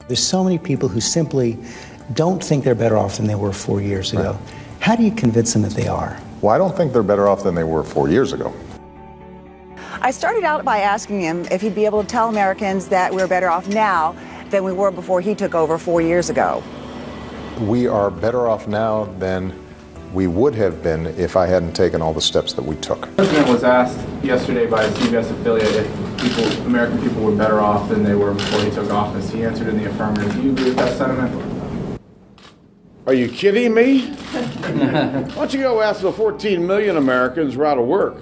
There's so many people who simply don't think they're better off than they were 4 years ago. Right. How do you convince them that they are? Well, I don't think they're better off than they were 4 years ago. I started out by asking him if he'd be able to tell Americans that we're better off now than we were before he took over 4 years ago. We are better off now than we would have been if I hadn't taken all the steps that we took. The president was asked yesterday by a CBS affiliate if American people were better off than they were before he took office. He answered in the affirmative. Do you agree with that sentiment? Are you kidding me? Why don't you go ask the 14 million Americans who are out of work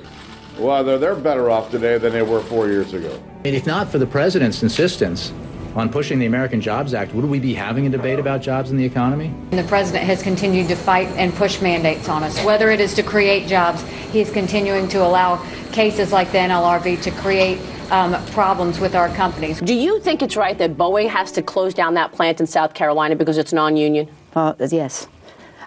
whether they're better off today than they were 4 years ago? And if not for the president's insistence on pushing the American Jobs Act, would we be having a debate about jobs in the economy? And the president has continued to fight and push mandates on us. Whether it is to create jobs, he is continuing to allow cases like the NLRB to create problems with our companies. Do you think it's right that Boeing has to close down that plant in South Carolina because it's non-union? Yes.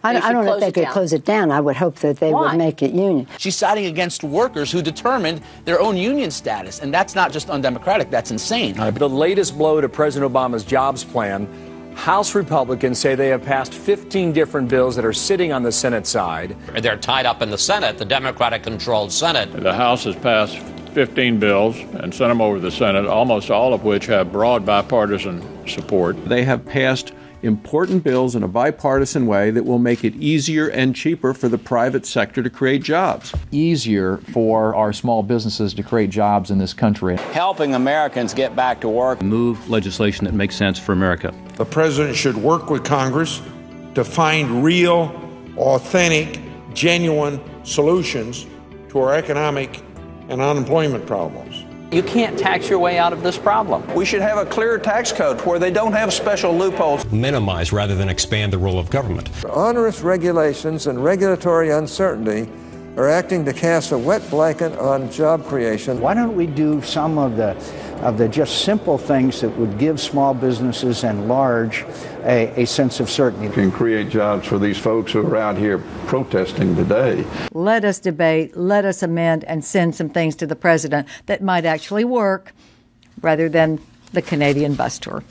I don't know if they could close it down. I would hope that they would make it union. She's siding against workers who determined their own union status, and that's not just undemocratic, that's insane. The latest blow to President Obama's jobs plan, House Republicans say they have passed 15 different bills that are sitting on the Senate side. They're tied up in the Senate, the Democratic-controlled Senate. The House has passed 15 bills and sent them over to the Senate, almost all of which have broad bipartisan support. They have passed important bills in a bipartisan way that will make it easier and cheaper for the private sector to create jobs. Easier for our small businesses to create jobs in this country. Helping Americans get back to work. Move legislation that makes sense for America. The president should work with Congress to find real, authentic, genuine solutions to our economic and unemployment problems. You can't tax your way out of this problem. We should have a clear tax code where they don't have special loopholes. Minimize rather than expand the role of government. Onerous regulations and regulatory uncertainty are acting to cast a wet blanket on job creation. Why don't we do some of the just simple things that would give small businesses and large a sense of certainty? Can create jobs for these folks who are out here protesting today. Let us debate, let us amend, and send some things to the president that might actually work rather than the Canadian bus tour.